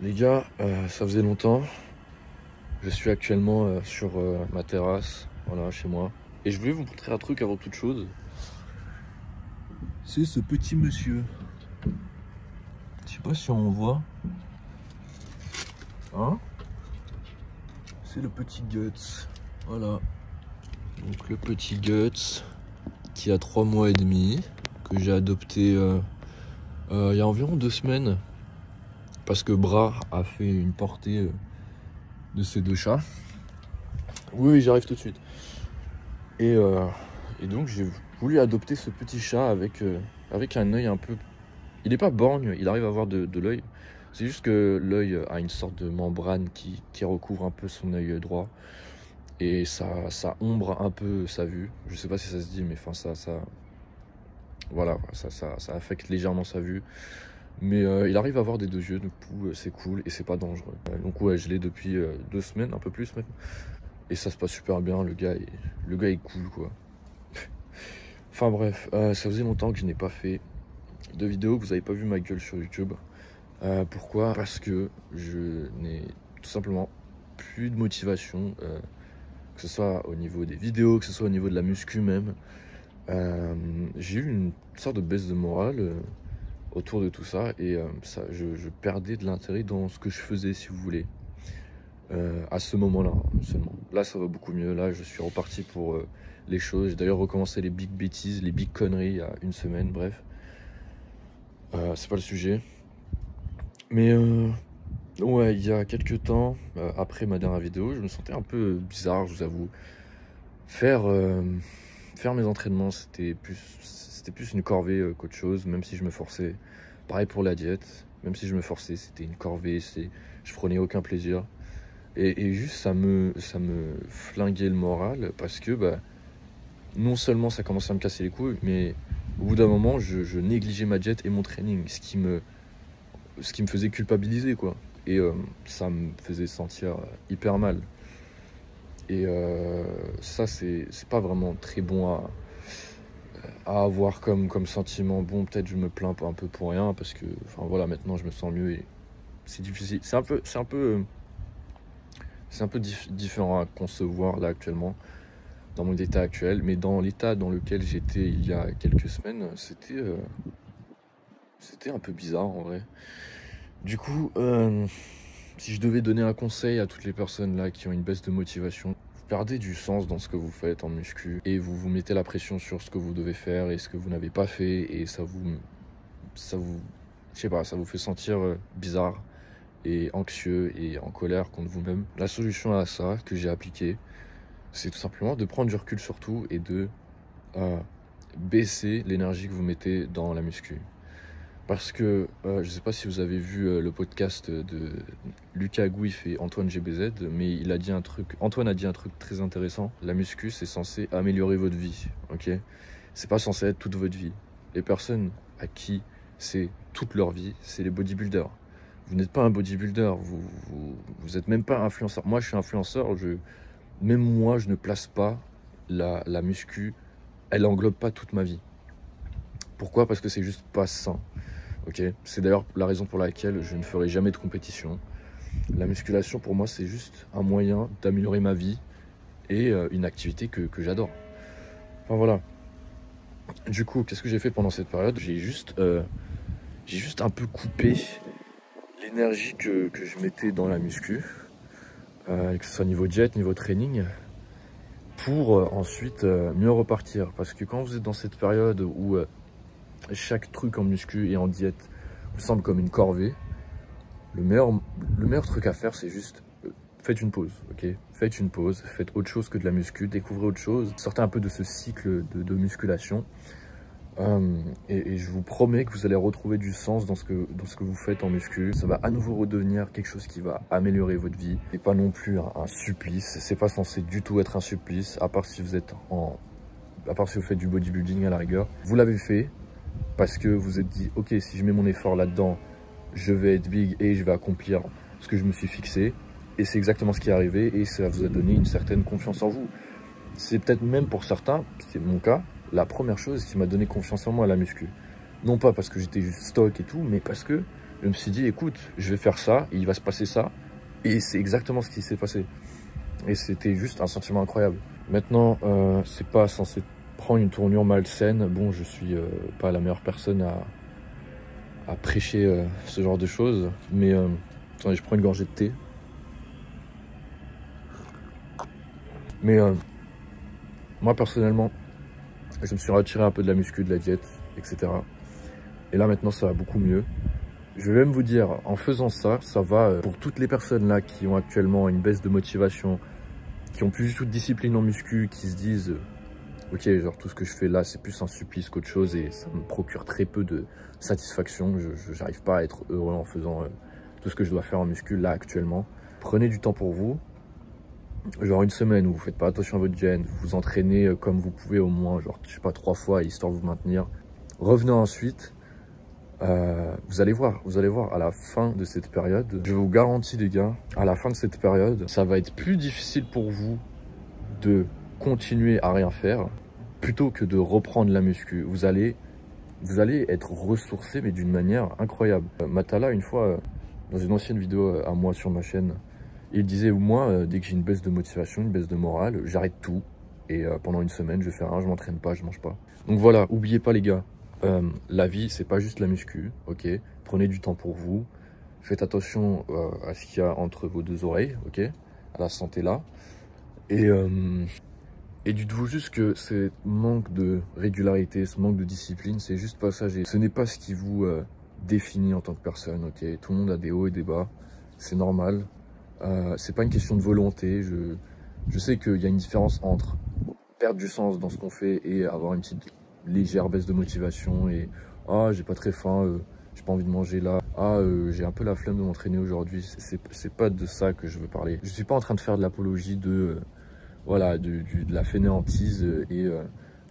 Les gars, ça faisait longtemps. Je suis actuellement sur ma terrasse, voilà, chez moi. Et je voulais vous montrer un truc avant toute chose. C'est ce petit monsieur. Je sais pas si on voit. Hein? C'est le petit Guts. Voilà. Donc le petit Guts qui a 3 mois et demi, que j'ai adopté il y a environ 2 semaines. Parce que Bras a fait une portée de ces 2 chats. Oui, j'arrive tout de suite. Et donc j'ai voulu adopter ce petit chat avec un œil un peu... Il n'est pas borgne, il arrive à avoir de l'œil. C'est juste que l'œil a une sorte de membrane qui recouvre un peu son œil droit. Et ça ombre un peu sa vue. Je sais pas si ça se dit, mais enfin voilà, ça affecte légèrement sa vue. Mais il arrive à avoir des 2 yeux, du coup c'est cool et c'est pas dangereux. Donc ouais, je l'ai depuis 2 semaines, un peu plus même. Et ça se passe super bien, le gars est cool quoi. Enfin bref, ça faisait longtemps que je n'ai pas fait de vidéo, que vous n'avez pas vu ma gueule sur YouTube. Pourquoi? Parce que je n'ai tout simplement plus de motivation, que ce soit au niveau des vidéos, que ce soit au niveau de la muscu même. J'ai eu une sorte de baisse de morale autour de tout ça et je perdais de l'intérêt dans ce que je faisais, si vous voulez. À ce moment-là seulement. Là ça va beaucoup mieux, là je suis reparti pour les choses. J'ai d'ailleurs recommencé les big bêtises, les big conneries il y a 1 semaine, bref. C'est pas le sujet. Mais ouais, il y a quelques temps, après ma dernière vidéo, je me sentais un peu bizarre, je vous avoue. Faire mes entraînements, c'était plus une corvée qu'autre chose, même si je me forçais. Pareil pour la diète, même si je me forçais, c'était une corvée, je prenais aucun plaisir. Et juste ça me flinguait le moral parce que bah, non seulement ça commençait à me casser les couilles, mais au bout d'un moment je négligeais ma diète et mon training, ce qui me faisait culpabiliser quoi. Et ça me faisait sentir hyper mal. Et ça c'est pas vraiment très bon à avoir comme sentiment. Bon, peut-être je me plains pas un peu pour rien parce que enfin voilà, maintenant je me sens mieux et c'est difficile. C'est un peu différent à concevoir là actuellement, dans mon état actuel, mais dans l'état dans lequel j'étais il y a quelques semaines, c'était un peu bizarre en vrai. Du coup, si je devais donner un conseil à toutes les personnes là qui ont une baisse de motivation, vous perdez du sens dans ce que vous faites en muscu et vous mettez la pression sur ce que vous devez faire et ce que vous n'avez pas fait et ça vous, je sais pas, ça vous fait sentir bizarre et anxieux et en colère contre vous-même. La solution à ça que j'ai appliquée, c'est tout simplement de prendre du recul sur tout et de baisser l'énergie que vous mettez dans la muscu. Parce que je sais pas si vous avez vu le podcast de Lucas Gouif et Antoine GBZ, mais Antoine a dit un truc très intéressant. La muscu, c'est censé améliorer votre vie, ok? C'est pas censé être toute votre vie. Les personnes à qui c'est toute leur vie, c'est les bodybuilders. Vous n'êtes pas un bodybuilder, vous êtes même pas influenceur. Moi, je suis influenceur, même moi, je ne place pas la muscu, elle englobe pas toute ma vie. Pourquoi? Parce que c'est juste pas sain. Ok, c'est d'ailleurs la raison pour laquelle je ne ferai jamais de compétition. La musculation, pour moi, c'est juste un moyen d'améliorer ma vie et une activité que j'adore. Enfin voilà. Du coup, qu'est-ce que j'ai fait pendant cette période? J'ai juste un peu coupé l'énergie que je mettais dans la muscu, que ce soit niveau diète, niveau training, pour ensuite mieux repartir. Parce que quand vous êtes dans cette période où chaque truc en muscu et en diète vous semble comme une corvée, le meilleur truc à faire, c'est juste faites une pause, ok? Faites une pause, faites autre chose que de la muscu, découvrez autre chose, sortez un peu de ce cycle de musculation. Et je vous promets que vous allez retrouver du sens dans ce que vous faites en muscu. Ça va à nouveau redevenir quelque chose qui va améliorer votre vie et pas non plus un supplice. C'est pas censé du tout être un supplice, à part si vous faites du bodybuilding à la rigueur. Vous l'avez fait parce que vous vous êtes dit, ok, si je mets mon effort là-dedans, je vais être big et je vais accomplir ce que je me suis fixé. Et c'est exactement ce qui est arrivé et ça vous a donné une certaine confiance en vous. C'est peut-être même pour certains, c'est mon cas, la première chose qui m'a donné confiance en moi à la muscu. Non pas parce que j'étais juste stock et tout, mais parce que Je me suis dit, écoute, je vais faire ça, et il va se passer ça. Et c'est exactement ce qui s'est passé. Et c'était juste un sentiment incroyable. Maintenant, c'est pas censé prendre une tournure malsaine. Bon, je suis pas la meilleure personne à prêcher ce genre de choses. Mais attendez, je prends une gorgée de thé. Mais moi, personnellement, je me suis retiré un peu de la muscu, de la diète, etc. Et là, maintenant, ça va beaucoup mieux. Je vais même vous dire, en faisant ça, ça va pour toutes les personnes là qui ont actuellement une baisse de motivation, qui ont plus du tout de discipline en muscu, qui se disent ok, genre tout ce que je fais là c'est plus un supplice qu'autre chose et ça me procure très peu de satisfaction, je n'arrive pas à être heureux en faisant tout ce que je dois faire en muscu là actuellement. Prenez du temps pour vous, genre une semaine où vous faites pas attention à votre gaine, vous vous entraînez comme vous pouvez au moins, genre je sais pas 3 fois histoire de vous maintenir. Revenez ensuite. Vous allez voir à la fin de cette période, je vous garantis les gars, à la fin de cette période, ça va être plus difficile pour vous de continuer à rien faire plutôt que de reprendre la muscu. Vous allez être ressourcé mais d'une manière incroyable. Matala, une fois, dans une ancienne vidéo à moi sur ma chaîne, il disait moi, dès que j'ai une baisse de motivation, une baisse de morale, j'arrête tout et pendant une semaine, je fais rien, je m'entraîne pas, je mange pas. Donc voilà, oubliez pas les gars. La vie, c'est pas juste la muscu, ok? Prenez du temps pour vous, faites attention à ce qu'il y a entre vos deux oreilles, ok? À la santé là. Et dites-vous juste que ce manque de régularité, ce manque de discipline, c'est juste passager. Ce n'est pas ce qui vous définit en tant que personne, ok? Tout le monde a des hauts et des bas, c'est normal. C'est pas une question de volonté. Je sais qu'il y a une différence entre perdre du sens dans ce qu'on fait et avoir une petite légère baisse de motivation et ah j'ai pas très faim, j'ai pas envie de manger là, ah j'ai un peu la flemme de m'entraîner aujourd'hui. C'est pas de ça que je veux parler. Je suis pas en train de faire de l'apologie de voilà de la fainéantise et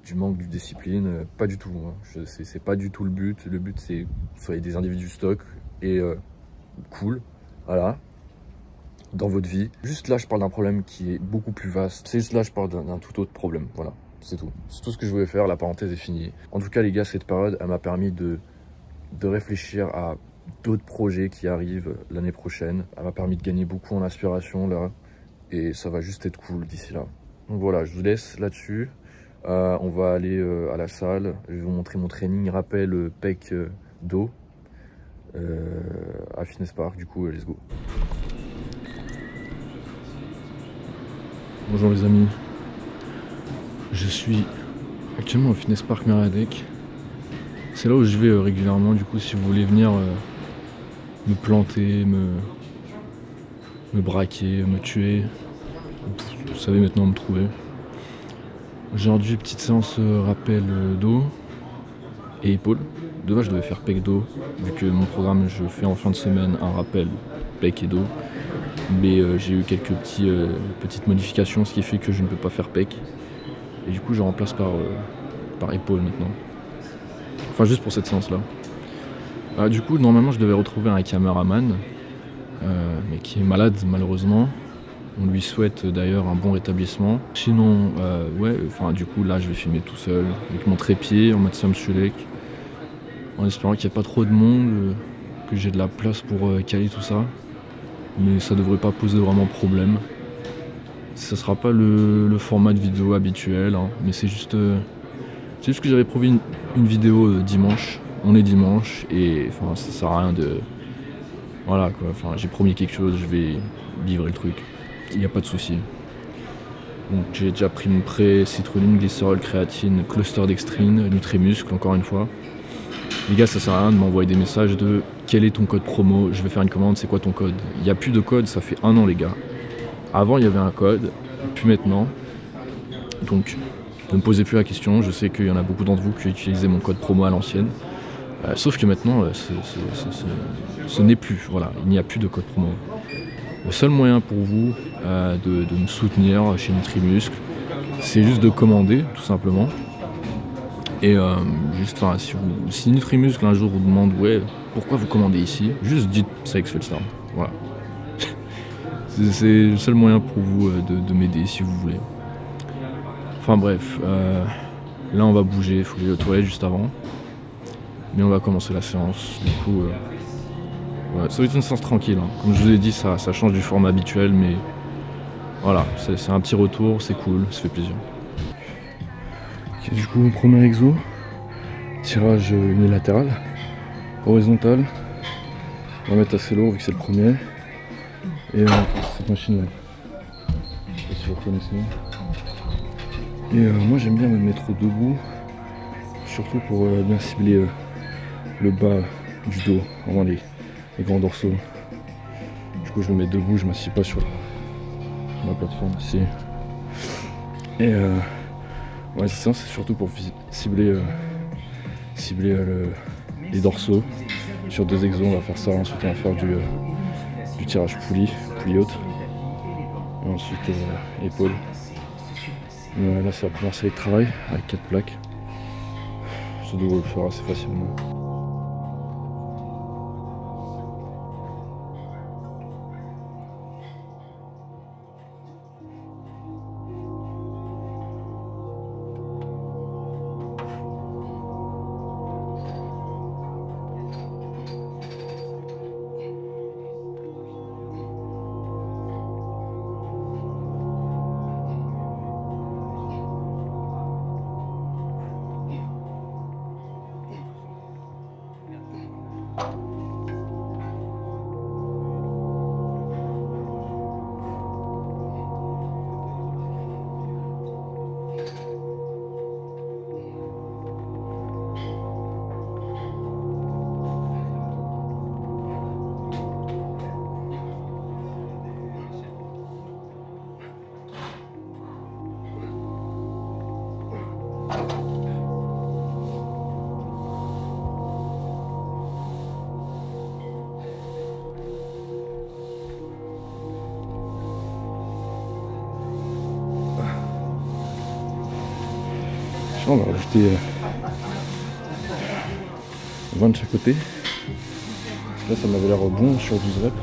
du manque de discipline, pas du tout hein. C'est pas du tout le but. Le but c'est que vous soyez des individus stock et cool, voilà, dans votre vie. Juste là je parle d'un problème qui est beaucoup plus vaste. C'est juste là je parle d'un tout autre problème, voilà. C'est tout. C'est tout ce que je voulais faire, la parenthèse est finie. En tout cas les gars, cette période, elle m'a permis de réfléchir à d'autres projets qui arrivent l'année prochaine. Elle m'a permis de gagner beaucoup en aspiration là. Et ça va juste être cool d'ici là. Donc voilà, je vous laisse là-dessus. On va aller à la salle. Je vais vous montrer mon training rappel pec dos à Fitness Park. Du coup, let's go. Bonjour les amis. Je suis actuellement au Fitness Park Mériadeck. C'est là où je vais régulièrement, du coup si vous voulez venir me planter, me braquer, me tuer, vous savez maintenant me trouver. Aujourd'hui petite séance rappel dos et épaules. De base je devais faire pec dos, vu que mon programme je fais en fin de semaine un rappel pec et dos. Mais j'ai eu quelques petites modifications, ce qui fait que je ne peux pas faire pec. Et du coup je remplace par épaule maintenant. Enfin juste pour cette séance là. Du coup normalement je devais retrouver un caméraman mais qui est malade malheureusement. On lui souhaite d'ailleurs un bon rétablissement. Sinon ouais, enfin du coup là je vais filmer tout seul avec mon trépied en mode Sam Sulek, en espérant qu'il n'y ait pas trop de monde, que j'ai de la place pour caler tout ça. Mais ça devrait pas poser vraiment problème. Ça sera pas le format de vidéo habituel hein, mais c'est juste que j'avais prévu une vidéo dimanche. On est dimanche et enfin ça sert à rien de voilà quoi, enfin j'ai promis quelque chose, je vais livrer le truc, il n'y a pas de souci. Donc j'ai déjà pris mon pré, citrulline, glycérol, créatine, cluster dextrine, Nutrimuscle encore une fois. Les gars, ça sert à rien de m'envoyer des messages de quel est ton code promo, je vais faire une commande, c'est quoi ton code. Il n'y a plus de code, ça fait 1 an les gars. Avant il y avait un code, plus maintenant. Donc ne me posez plus la question, je sais qu'il y en a beaucoup d'entre vous qui utilisaient mon code promo à l'ancienne. Sauf que maintenant ce n'est plus, voilà, il n'y a plus de code promo. Le seul moyen pour vous de me soutenir chez Nutrimuscle, c'est juste de commander tout simplement. Et juste, enfin, si Nutrimuscle un jour vous demande ouais pourquoi vous commandez ici, juste dites Sykes Felstar, voilà. C'est le seul moyen pour vous de m'aider si vous voulez. Enfin bref, là on va bouger, il faut que j'aille aux toilettes juste avant. Mais on va commencer la séance, du coup Ouais, ça va être une séance tranquille, hein. Comme je vous ai dit, ça change du format habituel, mais voilà, c'est un petit retour, c'est cool, ça fait plaisir. Okay, du coup, premier exo, tirage unilatéral, horizontal. On va mettre assez lourd vu que c'est le premier. Et cette machine là. Je sais pas si vous reconnaissez. Et moi j'aime bien me mettre debout, surtout pour bien cibler le bas du dos, vraiment les grands dorsaux. Du coup je me mets debout, je m'assieds pas sur ma plateforme ici. Et ouais, c'est surtout pour cibler, les dorsaux. Sur 2 exos on va faire ça, ensuite on va faire du tirage poulie haute. Et ensuite épaule. Là c'est la première série de travail avec 4 plaques. Ça devrait le faire assez facilement. On va rajouter 20 de chaque côté. Là ça m'avait l'air bon sur 12 reps.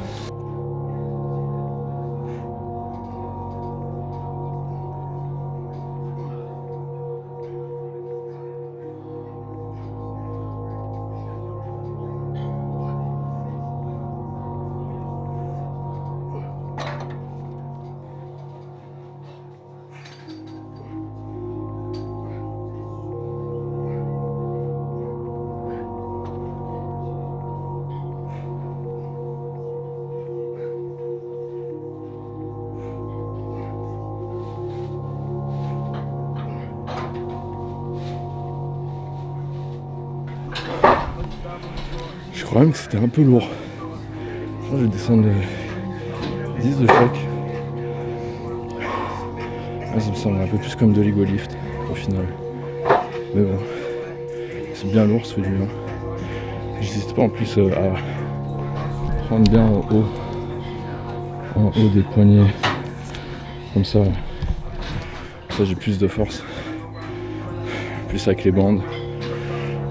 Je crois même que c'était un peu lourd. Je vais descendre 10 de chaque. Là, ça me semble un peu plus comme de l'ego lift au final. Mais bon, c'est bien lourd, ça fait du bien. J'hésite pas en plus à prendre bien en haut des poignets. Comme ça j'ai plus de force. Plus avec les bandes.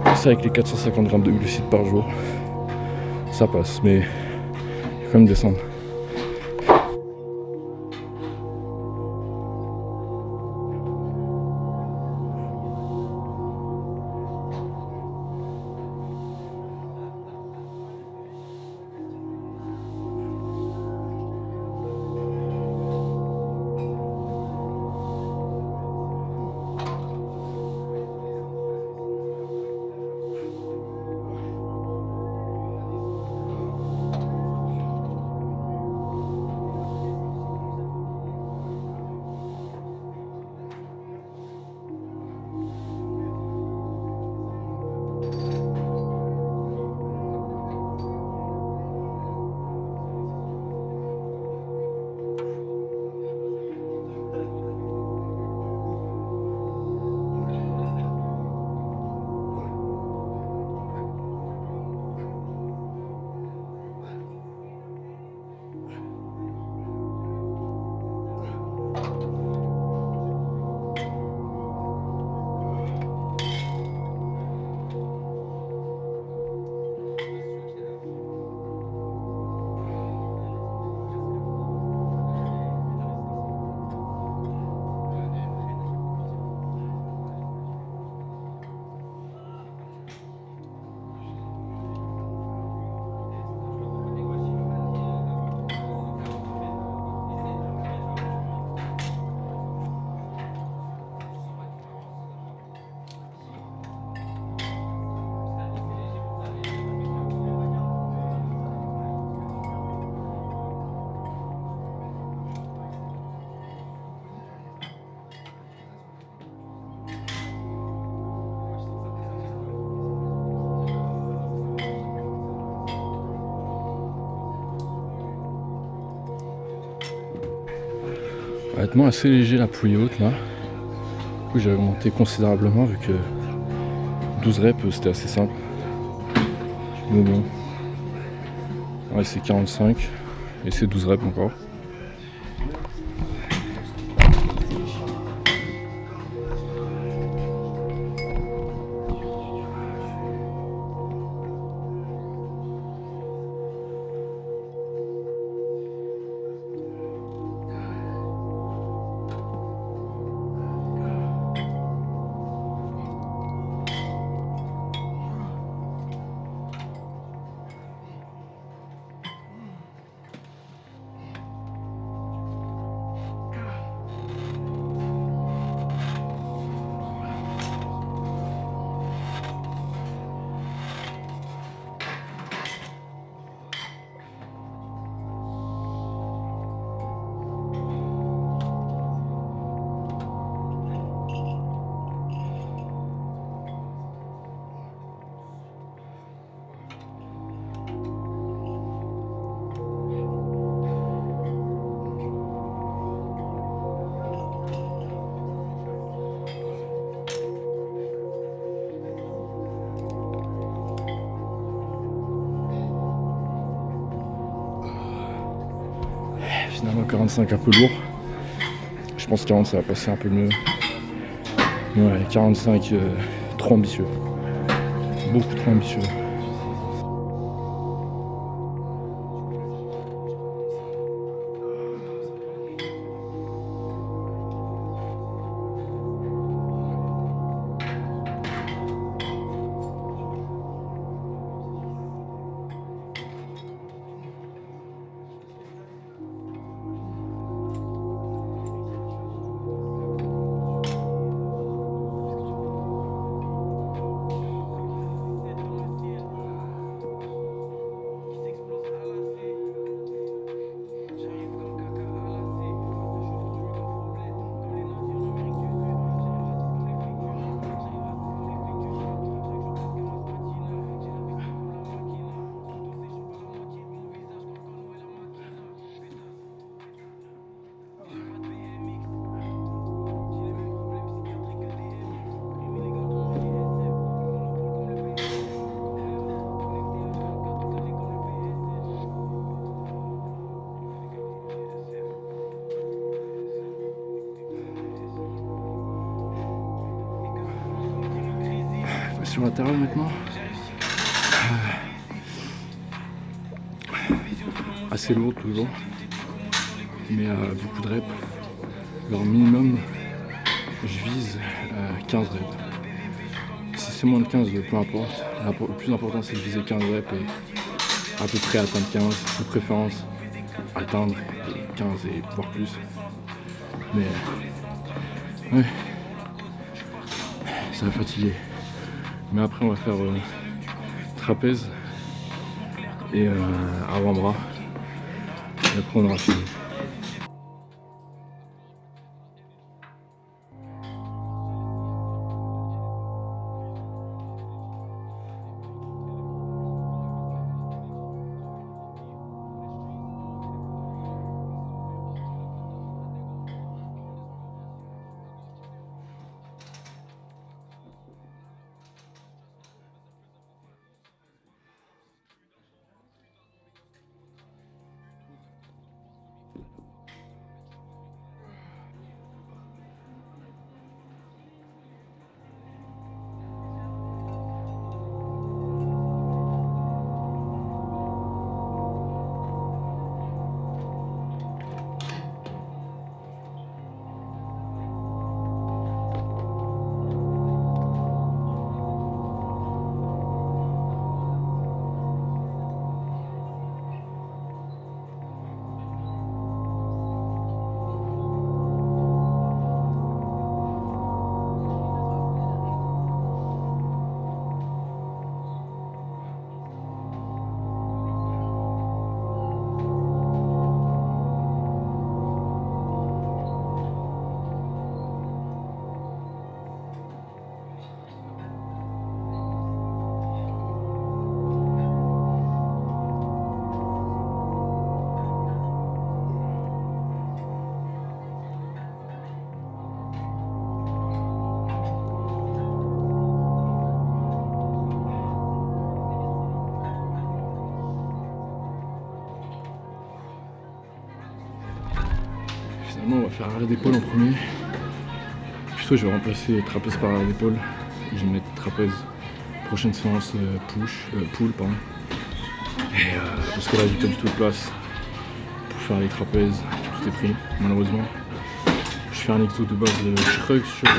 Plus avec les 450 grammes de glucides par jour. Ça passe, mais il faut quand même descendre. Honnêtement assez léger la poulie haute là. Du coup j'avais monté considérablement vu que 12 reps c'était assez simple. Mais bon. Ouais c'est 45 et c'est 12 reps encore. Finalement 45 un peu lourd. Je pense que 40 ça va passer un peu mieux. Mais ouais 45 trop ambitieux. Beaucoup trop ambitieux. Sur latéral maintenant. Assez lourd toujours. Mais beaucoup de reps. Leur minimum, je vise 15 reps. Si c'est moins de 15, peu importe. Le plus important c'est de viser 15 reps et à peu près atteindre 15. De préférence atteindre 15 et voire plus. Mais ouais, ça va fatiguer. Mais après on va faire trapèze et avant-bras. Et après on aura fini. Maintenant on va faire arrêt d'épaule en premier. Plutôt je vais remplacer trapèze par arrêt d'épaule. Je vais mettre trapèze. Prochaine séance pull pardon. Et, parce que là j'ai pas du tout de place pour faire les trapèzes, tout est pris malheureusement. Je fais un exo de base de shrug sur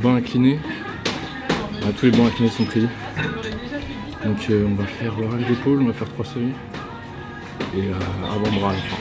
banc incliné. Tous les bancs inclinés sont pris. Donc on va faire l'arrêt d'épaule, on va faire 3 séries. Et avant-bras à la fin.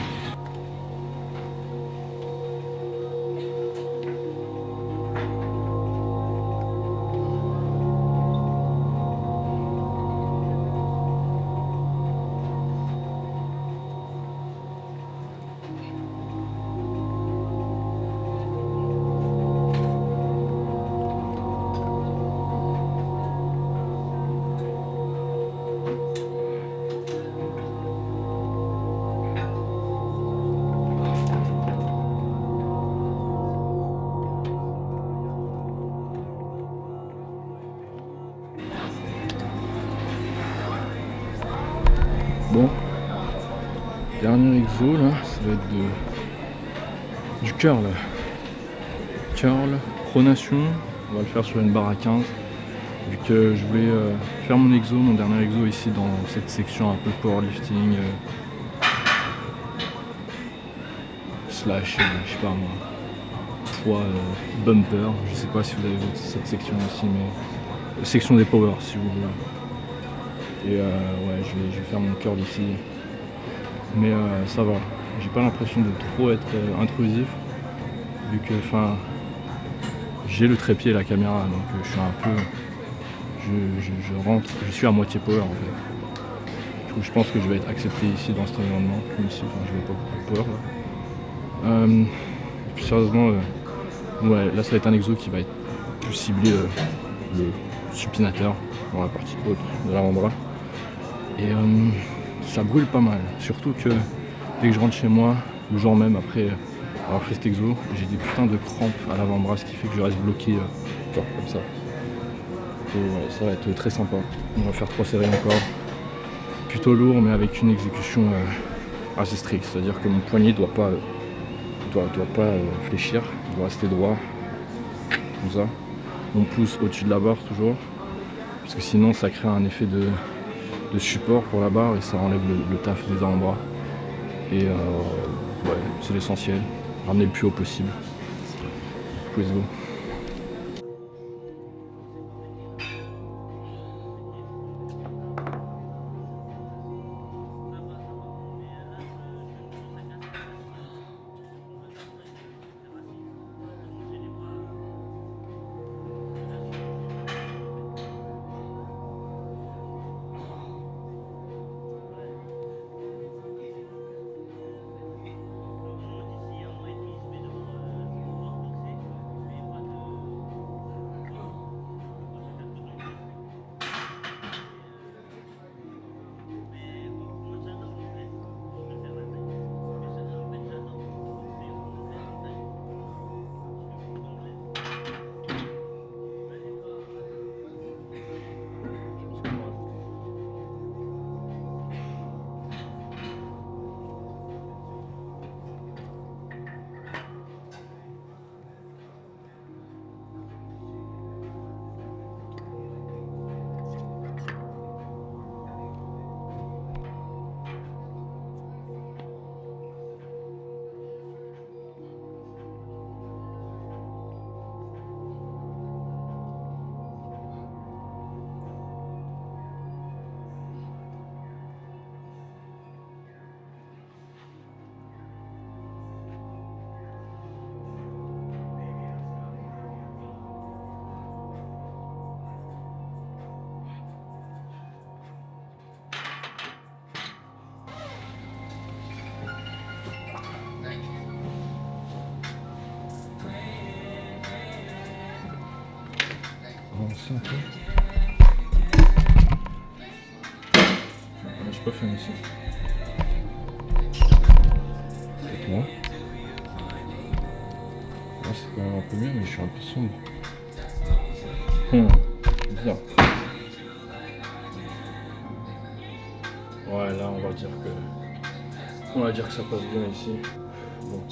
Bon, dernier exo là, ça va être du curl. Curl, pronation, on va le faire sur une barre à 15. Vu que je voulais faire mon exo, mon dernier exo ici dans cette section un peu powerlifting slash, je sais pas moi, poids bumper, je sais pas si vous avez vu cette section aussi, mais section des power si vous voulez. Et ouais, je vais faire mon curl ici. Mais ça va. J'ai pas l'impression de trop être intrusif. Vu que j'ai le trépied et la caméra. Donc je suis un peu. Je rentre. Je suis à moitié power en fait. Du coup je pense que je vais être accepté ici dans cet environnement. Même si je vais pas beaucoup de power là. Et puis sérieusement, ouais, là ça va être un exo qui va être plus ciblé le supinateur dans la partie haute de l'avant-bras. Et ça brûle pas mal, surtout que dès que je rentre chez moi, le jour même après avoir fait cet exo, j'ai des putains de crampes à l'avant-bras, ce qui fait que je reste bloqué genre comme ça. Et ouais, ça va être très sympa. On va faire 3 séries encore, plutôt lourd mais avec une exécution assez stricte, c'est-à-dire que mon poignet doit pas fléchir, il doit rester droit, comme ça. Mon pouce au-dessus de la barre toujours, parce que sinon ça crée un effet de support pour la barre et ça enlève le taf des avant-bras. Et ouais, c'est l'essentiel, ramener le plus haut possible. Let's go. J'ai pas fait ici. Peut-être moi. Là c'est quand même un peu mieux mais je suis un peu sombre. Bien. Ouais là on va dire que ça passe bien ici. Bon. Ok,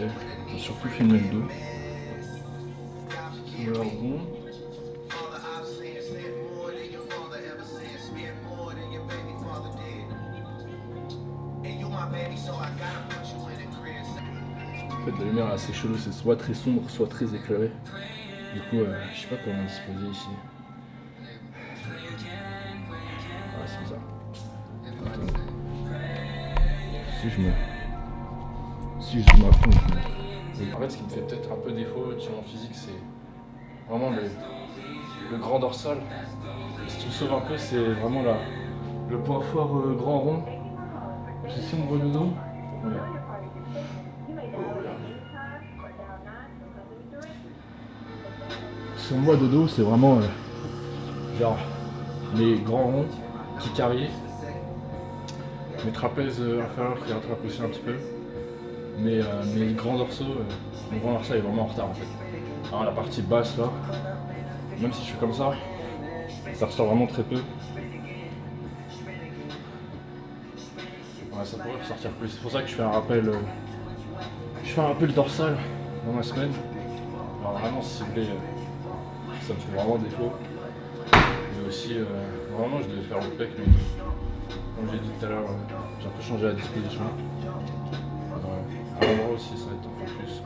on va surtout filmer le dos. Le rond. En fait, la lumière est assez chelou, c'est soit très sombre, soit très éclairé. Du coup, je sais pas comment disposer ici. Ah, c'est ça. Attends. Si je m'affronte. En fait, ce qui me fait peut-être un peu défaut sur mon physique, c'est vraiment le grand dorsal. Ce qui me sauve un peu, c'est vraiment le point fort grand rond. Si on voit le dos, regarde. Si on voit de dos, c'est vraiment genre les grands ronds qui carrient. Mes trapèzes inférieurs qui rattrapent aussi un petit peu. Mais mes grands dorsaux, mon grand dorsal est vraiment en retard en fait. Alors la partie basse là, même si je fais comme ça ressort vraiment très peu. Ouais, ça pourrait ressortir plus. C'est pour ça que je fais un rappel. Dorsal dans ma semaine. Alors vraiment ciblé, ça me fait vraiment défaut. Mais aussi, vraiment je devais faire le pec, mais comme j'ai dit tout à l'heure, j'ai un peu changé la disposition. À l'endroit aussi ça va être un peu plus.